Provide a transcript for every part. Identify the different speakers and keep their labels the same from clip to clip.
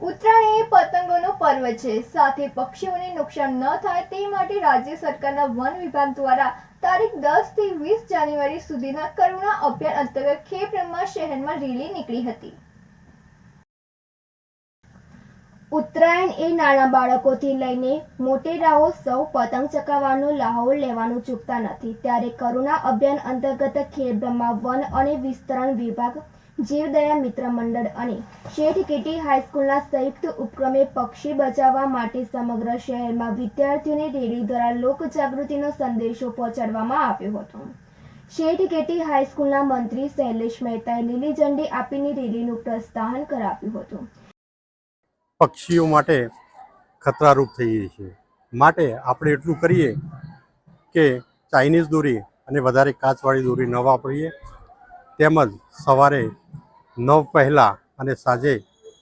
Speaker 1: ઉત્તરાયણ એ પતંગોનો પર્વ છે, સાથે પક્ષીઓને નુકસાન ન થાય તે માટે રાજ્ય સરકારના વન વિભાગ દ્વારા તારીખ 10 થી 20 જાન્યુઆરી સુધીના કરુણા અભિયાન અંતર્ગત ખેડબ્રહ્મા શહેરમાં રેલી નીકળી હતી। ઉત્તરાયણ એ નાના બાળકોથી લઈને મોટેરાઓ સૌ પતંગ ચગાવવાનો લાહો લેવાનું ચૂકતા નથી, ત્યારે કરુણા અભિયાન અંતર્ગત ખેડબ્રહ્મા વન અને વિસ્તરણ વિભાગ, જીવદયા મિત્ર મંડળ અને શેઠ કેટી હાઈસ્કૂલના સંયુક્ત ઉપક્રમે પક્ષી બચાવવા માટે સમગ્ર શહેરમાં વિદ્યાર્થીઓને રેલી દ્વારા લોક જાગૃતિનો સંદેશો પહોંચાડવામાં આવ્યો હતો। શેઠ કેટી હાઈસ્કૂલના મંત્રી શૈલેષ મહેતાએ લીલી ઝંડી આપીને રેલીનું પ્રસ્થાન કરાવ્યું હતું।
Speaker 2: પક્ષીઓ માટે ખતરારૂપ થઈ ગઈ છે, માટે આપણે એટલું કરીએ કે ચાઇનીઝ દોરી અને વધારે કાચવાળી દોરી ન વાપરીએ, તેમજ સવારે 9 પહેલાં અને સાંજે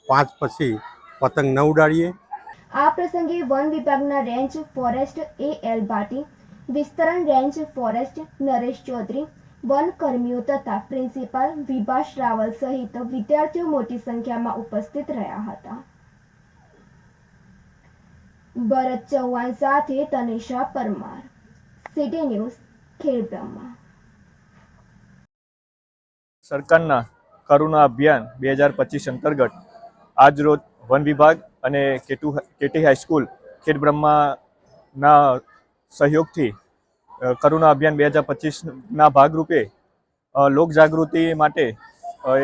Speaker 2: 5 પછી પતંગ ન ઉડાડીએ।
Speaker 1: આ પ્રસંગે વન વિભાગના રેન્જ ફોરેસ્ટ A.L. ભાટી, વિસ્તરણ રેન્જ ફોરેસ્ટ નરેશ ચૌધરી, વન કર્મીઓ તથા પ્રિન્સિપાલ વિભાસ રાવલ સહિત વિદ્યાર્થીઓ મોટી સંખ્યામાં ઉપસ્થિત રહ્યા હતા। ભરત ચૌહાણ સાથે તનિષા પરમાર, સિટી ન્યૂઝ, ખેડબ્રહ્મા।
Speaker 3: સરકારના કરુણા અભિયાન 2025 અંતર્ગત આજરોજ વન વિભાગ અને કેટી હાઈસ્કૂલ ખેડબ્રહ્માના સહયોગથી કરુણા અભિયાન 2025ના ભાગરૂપે લોકજાગૃતિ માટે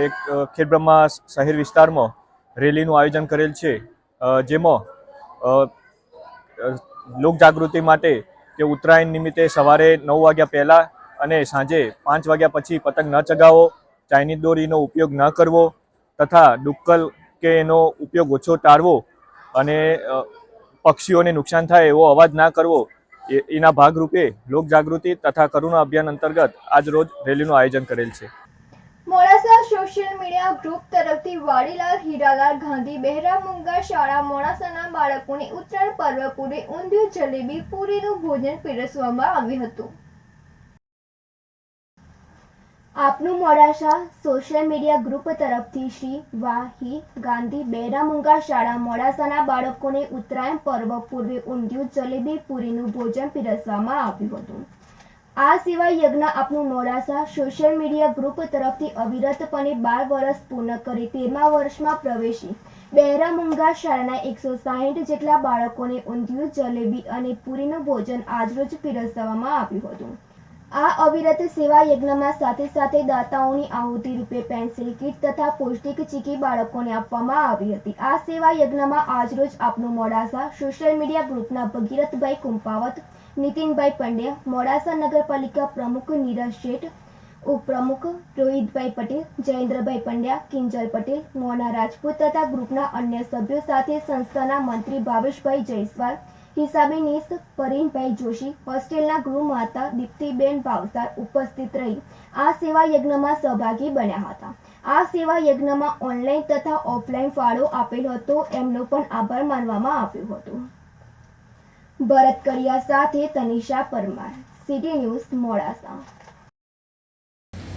Speaker 3: એક ખેડબ્રહ્મા શહેર વિસ્તારમાં રેલીનું આયોજન કરેલ છે, જેમાં લોકજાગૃતિ માટે કે ઉત્તરાયણ નિમિત્તે સવારે 9 વાગ્યા પહેલાં અને સાંજે 5 વાગ્યા પછી પતંગ ન ચગાવો, ચાઇનીઝ દોરીનો ઉપયોગ ન કરવો તથા ડુક્કર કે એનો ઉપયોગ ઓછો ટાળવો અને પક્ષીઓને નુકસાન થાય એવો અવાજ ના કરવો, એના ભાગરૂપે લોકજાગૃતિ તથા કરુણા અભિયાન અંતર્ગત આજ રોજ રેલીનું આયોજન કરેલ છે।
Speaker 1: મોડાસા સોશિયલ મીડિયા ગ્રુપ તરફથી વાડીલાલ હીરાલાલ ગાંધી બહેરા મુંગા શાળા મોડાસાના બાળકોને ઉત્તરાયણ પર્વ પૂરે ઊંધિયું, જલેબી, પૂરીનું ભોજન પીરસવામાં આવ્યું હતું। આપનું મોડાસા સોશિયલ મીડિયા ગ્રુપ તરફથી શ્રી વાહી ગાંધી બહેરા મુંગા શાળા મોડાસાના બાળકોને ઉત્તરાયણ પર્વ પૂર્વે ઊંધિયું, જલેબી, પૂરીનું ભોજન પીરસવામાં આવ્યું હતું। આ સિવાય યજ્ઞ આપનું મોડાસા સોશિયલ મીડિયા ગ્રુપ તરફથી અવિરતપણે 12 વર્ષ પૂર્ણ કરી 13મા વર્ષમાં પ્રવેશી બહેરા મુંગા શાળાના 160 જેટલા બાળકોને ઊંધિયું, જલેબી અને પૂરીનું ભોજન આજરોજ પીરસવામાં આવ્યું હતું। આ અવિરત સેવા યજ્ઞમાં સાથે સાથે દાતાઓની આહુતિ રૂપે પેન્સિલ કીટ તથા પૌષ્ટિક ચીકી બાળકોને આપવામાં આવી હતી। આ સેવા યજ્ઞમાં આજરોજ આપનું મોડાસા સોશિયલ મીડિયા ગ્રુપના ભગીરથભાઈ કુંપાવત, નીતિનભાઈ પંડ્યા, મોડાસા નગરપાલિકા પ્રમુખ નીરજ શેઠ, ઉપપ્રમુખ રોહિતભાઈ પટેલ, જયેન્દ્રભાઈ પંડ્યા, કિંજલ પટેલ, મોના રાજપૂત તથા ગ્રુપના અન્ય સભ્યો સાથે સંસ્થાના મંત્રી ભાવેશભાઈ જયસ્વાલ, હિસાબીનીસ પરીનભાઈ જોશી, હોસ્ટેલના ગૃહમાતા દીપ્તિબેન ભાવસાર ઉપસ્થિત રહી આ સેવા યજ્ઞમાં સહભાગી બન્યા હતા। આ સેવા યજ્ઞમાં ઓનલાઈન તથા ઓફલાઈન ફાળો આપેલ હતો, એમનો પણ આભાર માનવામાં આવ્યો હતો। ભરત કડિયા સાથે તનિષા પરમાર, સિટી ન્યૂઝ, મોડાસા।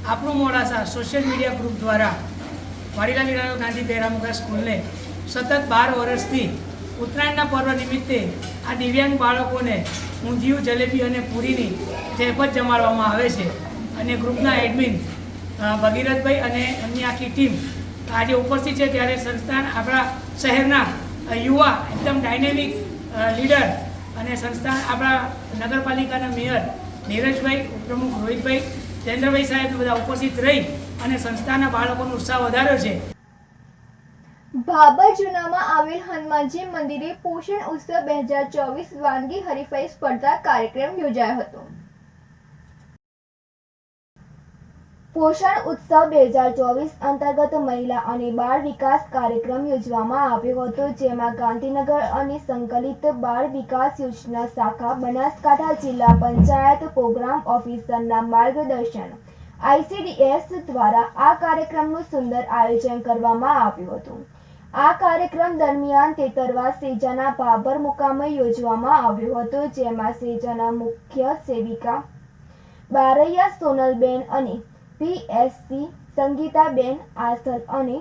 Speaker 4: આપણું મોડાસા સોશિયલ મીડિયા ગ્રુપ દ્વારા વાડીલાલ હીરાલાલ ગાંધી બહેરા મુંગા સ્કૂલને સતત 12 વર્ષથી ઉત્તરાયણના પર્વ નિમિત્તે આ દિવ્યાંગ બાળકોને ઊંધિયું, જલેબી અને પૂરીની જહેમત જમાડવામાં આવે છે અને ગ્રુપના એડમિન ભગીરથભાઈ અને એમની આખી ટીમ આજે ઉપસ્થિત છે, ત્યારે સંસ્થા આપણા શહેરના યુવા એકદમ ડાયનેમિક લીડર અને સંસ્થા આપણા નગરપાલિકાના મેયર નીરજભાઈ, ઉપપ્રમુખ રોહિતભાઈ, જયેન્દ્રભાઈ સાહેબ બધા ઉપસ્થિત રહી અને સંસ્થાના બાળકોનો ઉત્સાહ વધાર્યો છે।
Speaker 1: ભાભર જૂનામાં આવેલ હનુમાનજી મંદિરે પોષણ ઉત્સવ 2024 વાનગી હરીફાઈ સ્પર્ધા કાર્યક્રમ યોજાયો હતો। પોષણ ઉત્સવ 2024 અંતર્ગત મહિલા અને બાળ વિકાસ કાર્યક્રમ યોજવામાં આવ્યો હતો, જેમાં ગાંધીનગર અને સંકલિત બાળ વિકાસ યોજના શાખા બનાસકાંઠા જિલ્લા પંચાયત પ્રોગ્રામ ઓફિસરના માર્ગદર્શન ICDS દ્વારા આ કાર્યક્રમનું સુંદર આયોજન કરવામાં આવ્યું હતું। આ કાર્યક્રમ દરમિયાન તેતરવા સેજાના ભાભર મુકામે યોજવામાં આવ્યો હતો, જેમાં સેજાના મુખ્ય સેવિકા બારૈયા સોનલબેન અને PSC સંગીતાબેન આસલ અને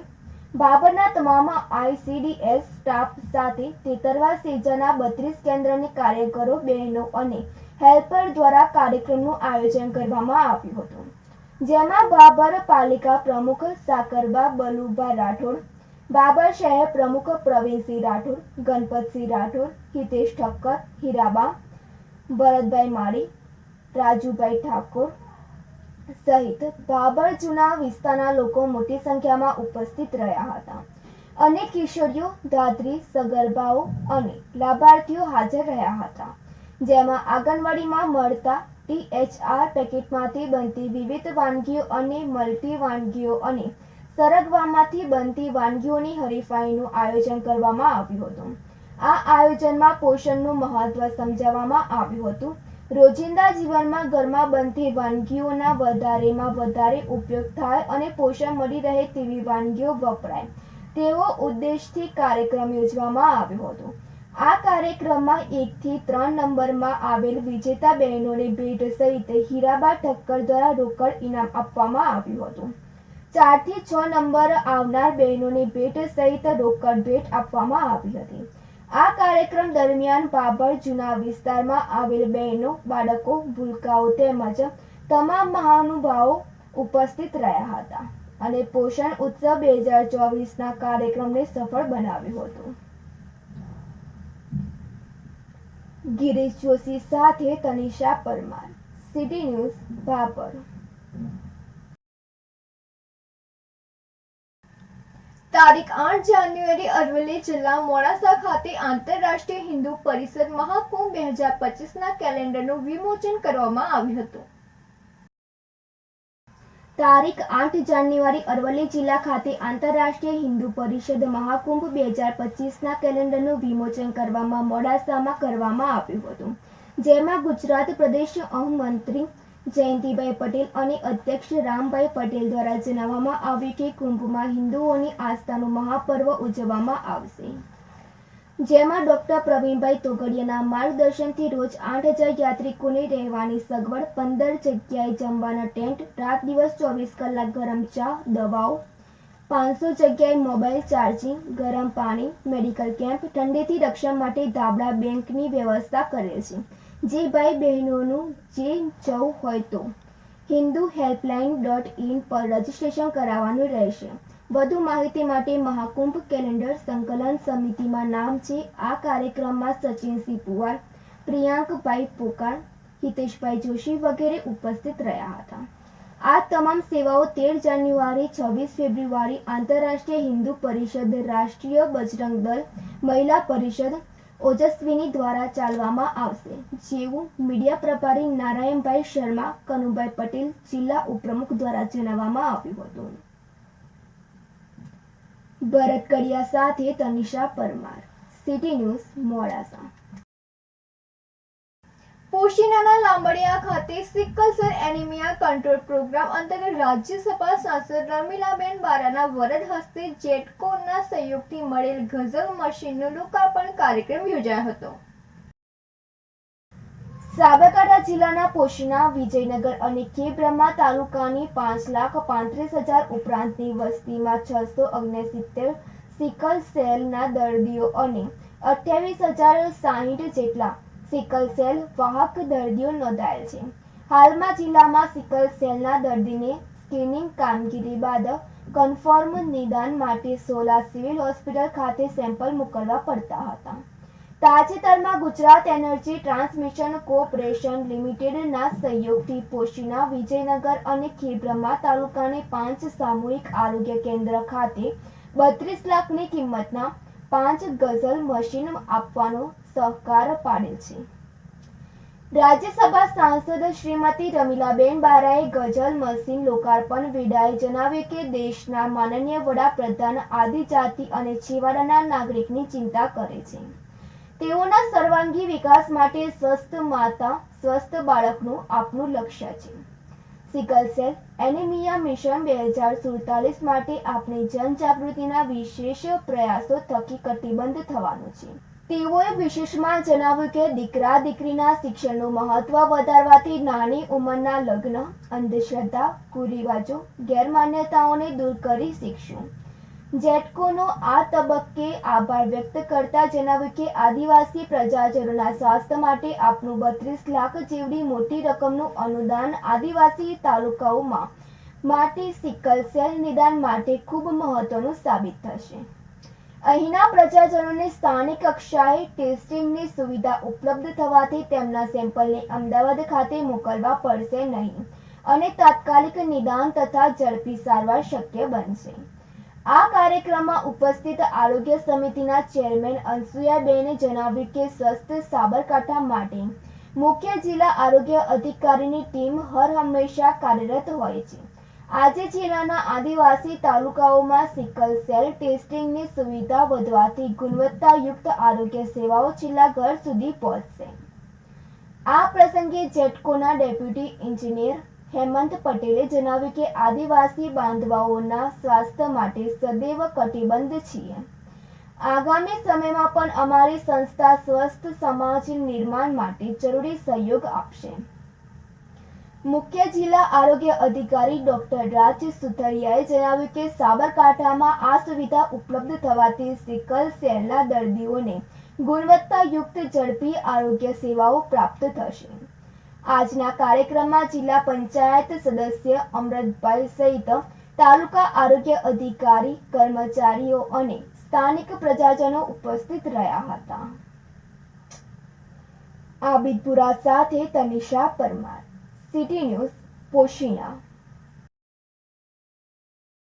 Speaker 1: બાબરના તમામ ICDS સ્ટાફ સાથે તેતરવા સેજાના 32 કેન્દ્રની કાર્યકરો, બહેનો અને હેલ્પર દ્વારા કાર્યક્રમનું આયોજન કરવામાં આવ્યું હતું, જેમાં બાબર પાલિકા પ્રમુખ સાકરબા બલુભા રાઠોડ, બાબર શહેર પ્રમુખ પ્રવીણસિંહ રાઠોડ, ગણપતસિંહ રાઠોડ, હિતેશ ઠક્કર, હીરાબા, ભરતભાઈ માળી, રાજુભાઈ ઠાકોર સહિત બાબર જૂના વિસ્તારના લોકો મોટી સંખ્યામાં ઉપસ્થિત રહ્યા હતા. અનેક કિશોરીઓ, દાદરી, સગર્ભાઓ અને લાભાર્થીઓ હાજર રહ્યા હતા, જેમાં આંગણવાડીમાં મળતા THR પેકેટમાંથી બનતી વિવિધ વાનગીઓ અને મલ્ટી વાનગીઓ અને સરગવામાંથી બનતી વાનગીઓની હરીફાઈનું આયોજન કરવામાં આવ્યું હતું. આ આયોજનમાં પોષણનું મહત્વ સમજાવવામાં આવ્યું હતું. રોજિંદા જીવનમાં ઘરમાં બનતી વાનગીઓના વધારેમાં વધારે ઉપયોગ થાય અને પોષણ મળી રહે તેવી વાનગીઓ વપરાય તેવો ઉદ્દેશથી કાર્યક્રમ યોજવામાં આવ્યો હતો. આ કાર્યક્રમમાં 1 થી 3 નંબરમાં આવેલ વિજેતા બહેનોને ભેટ સહિત હીરાબા ઠક્કર દ્વારા રોકડ ઇનામ આપવામાં આવ્યું હતું. 4 થી 6 નંબર આવનાર બહેનોને ભેટ સહિત રોકડ ભેટ આપવામાં આવી હતી. આ કાર્યક્રમ દરમિયાન બાબર જૂના વિસ્તારમાં આવેલ બહેનો, બાળકો, ભૂલકાઓ તેમજ તમામ મહાનુભાવો ઉપસ્થિત રહ્યા હતા અને પોષણ ઉત્સવ 2024ના કાર્યક્રમને સફળ બનાવ્યો હતો. ગિરીશ જોશી સાથે તનિષા પરમાર, સિટી ન્યૂઝ, બાબર. તારીખ 8 જાન્યુઆરી અરવલ્લી જિલ્લા મોડાસા ખાતે આંતરરાષ્ટ્રીય હિન્દુ પરિષદ મહાકુંભ 2025ના કેલેન્ડરનું વિમોચન કરવામાં આવ્યું હતું. તારીખ 8 જાન્યુઆરી અરવલ્લી જિલ્લા ખાતે આંતરરાષ્ટ્રીય હિન્દુ પરિષદ મહાકુંભ 2025ના કેલેન્ડરનું વિમોચન મોડાસામાં કરવામાં આવ્યું હતું, જેમાં ગુજરાત પ્રદેશ મંત્રી જયંતિભાઈ પટેલ અને અધ્યક્ષ રામભાઈ પટેલ દ્વારા જણાવવામાં આવ્યું કે કુંભમાં હિન્દુઓની આસ્થાનું મહાપર્વ ઉજવવામાં આવશે, જેમાં ડોક્ટર પ્રવીણભાઈ તોગડિયાના માર્ગદર્શનથી રોજ 8,000 યાત્રિકોને રહેવાની સગવડ, 15 જગ્યાએ જમવાના ટેન્ટ, રાત દિવસ 24 કલાક ગરમ ચા, દવાઓ, 500 જગ્યાએ મોબાઈલ ચાર્જિંગ, ગરમ પાણી, મેડિકલ કેમ્પ, ઠંડીથી રક્ષણ માટે ધાબળા બેંકની વ્યવસ્થા કરેલ છે. જે ભાઈ બહેનોનું જે જવું હોય તો hinduhelpline.in પર રજીસ્ટ્રેશન કરાવવાનું રહેશે. વધુ માહિતી માટે મહાકુંભ કેલેન્ડર સંકલન સમિતિમાં નામ છે. આ કાર્યક્રમમાં સચિનસિંહ પુવાર, પ્રિયાંકભાઈ પોકાર, હિતેશભાઈ જોશી વગેરે ઉપસ્થિત રહ્યા હતા. આ તમામ સેવાઓ 13 જાન્યુઆરી, 26 ફેબ્રુઆરી આંતરરાષ્ટ્રીય હિન્દુ પરિષદ, રાષ્ટ્રીય બજરંગ દળ, મહિલા પરિષદ, ઓજસ્વીની દ્વારા ચાલવામાં આવશે, જેવું મીડિયા પ્રભારી નારાયણભાઈ શર્મા, કનુભાઈ પટેલ, જિલ્લા ઉપપ્રમુખ દ્વારા જણાવવામાં આવ્યું હતું. ભરત કડિયા સાથે તનિષા પરમાર, સિટી ન્યૂઝ, મોડાસા. પોશીનાના લાંબડિયા ખાતે sickle cell anemia control program અંતર્ગત રાજ્યસભા સાંસદ રમીલાબેન બારાના વરદ હસ્તે જેટકોના સહયોગથી મળેલ ગઝલ મશીનનો લોકાર્પણ કાર્યક્રમ યોજાયો હતો. સાબરકાંઠા જિલ્લાના પોશીના, વિજયનગર અને ખેબ્રહ્મા તાલુકાની 5,35,000 ઉપરાંતની વસ્તીમાં 669 સિકલ સેલના દર્દીઓ અને 28,060 જેટલા સિકલ સેલ વાહક દર્દીઓ નોંધાયેલ છે. હાલમાં જિલ્લામાં સિકલ સેલના દર્દીને સ્ક્રીનિંગ કામગીરી બાદ કન્ફર્મ નિદાન માટે સોલા સિવિલ હોસ્પિટલ ખાતે સેમ્પલ મોકલવા પડતા હતા. તાજેતરમાં ગુજરાત એનર્જી ટ્રાન્સમિશન કોર્પોરેશન લિમિટેડના સહયોગથી પોશીના, વિજયનગર અને ખેબ્રહ્મા તાલુકાને 5 સામૂહિક આરોગ્ય કેન્દ્ર ખાતે 32 લાખની કિંમતના 5 ગઝલ મશીન આપવાનો સહકાર પાડેલ છે. રાજ્યસભા સાંસદ શ્રીમતી રમીલાબેન બારાએ ગઝલ મશીન લોકાર્પણ વેળાએ જણાવ્યું કે દેશના માનનીય વડાપ્રધાન આદિજાતિ અને છેવાડાના નાગરિકની ચિંતા કરે છે. તેઓના સર્વાંગી વિકાસ માટે સ્વસ્થ માતા, સ્વસ્થ બાળકનું આપનું લક્ષ્ય છે. સિકલ સેલ એનિમિયા મિશન 2047 માટે આપણે જનજાગૃતિના વિશેષ પ્રયાસો થકી કટિબદ્ધ થવાનું છે. તેઓએ વિશેષમાં જણાવ્યું કે દીકરા દીકરીના શિક્ષણનું મહત્વ વધારવાથી નાની ઉંમરના લગ્ન, અંધશ્રદ્ધા, કુરિવાજો, ગેરમાન્યતાઓને દૂર કરી શીખશું. જેટકોનો આ તબક્કે આભાર વ્યક્ત કરતા જણાવ્યું કે આદિવાસી પ્રજાજનોના સ્વાસ્થ્ય માટે આપનું 32 લાખ જેવડી મોટી રકમનું અનુદાન આદિવાસી તાલુકાઓમાં માટે સિકલ સેલ નિદાન માટે ખૂબ મહત્વનું સાબિત થશે. અહીંના પ્રજાજનોને સ્થાનિક કક્ષાએ ટેસ્ટિંગની સુવિધા ઉપલબ્ધ થવાથી તેમના સેમ્પલને અમદાવાદ ખાતે મોકલવા પડશે નહીં અને તાત્કાલિક નિદાન તથા ઝડપી સારવાર શક્ય બનશે. આ કાર્યક્રમમાં ઉપસ્થિત આરોગ્ય સમિતિના ચેરમેન અનસુયાબેને જણાવ્યું કે સ્વસ્થ સાબરકાંઠા માટે મુખ્ય જિલ્લા આરોગ્ય અધિકારીની ટીમ હર હંમેશા કાર્યરત હોય છે. આજે જિલ્લાના આદિવાસી તાલુકાઓમાં સિકલ સેલ ટેસ્ટિંગની સુવિધા વધવાથી ગુણવત્તાયુક્ત આરોગ્ય સેવાઓ છેલ્લા ઘર સુધી પહોંચશે. આ પ્રસંગે જેટકોના ડેપ્યુટી એન્જિનિયર હેમંત પટેલે જણાવ્યું કે આદિવાસી બાંધવાઓના સ્વાસ્થ્ય માટે સદૈવ કટિબદ્ધ છીએ. આગામી સમયમાં પણ અમારી સંસ્થા સ્વસ્થ સમાજ નિર્માણ માટે જરૂરી સહયોગ આપશે. મુખ્ય જિલ્લા આરોગ્ય અધિકારી ડોક્ટર રાજ સુથરિયાએ જણાવ્યું કે સાબરકાંઠામાં આ સુવિધા ઉપલબ્ધ થવાથી સિકલ સેલના દર્દીઓને ગુણવત્તાયુક્ત ઝડપી આરોગ્ય સેવાઓ પ્રાપ્ત થશે. આજના કાર્યક્રમમાં જિલ્લા પંચાયત સદસ્ય અમૃતભાઈ સહિત તાલુકા આરોગ્ય અધિકારી, કર્મચારીઓ અને સ્થાનિક પ્રજાજનો ઉપસ્થિત રહ્યા હતા. આબિદપુરા સાથે તનિષા પરમાર, સિટી ન્યૂઝ, પોશીના.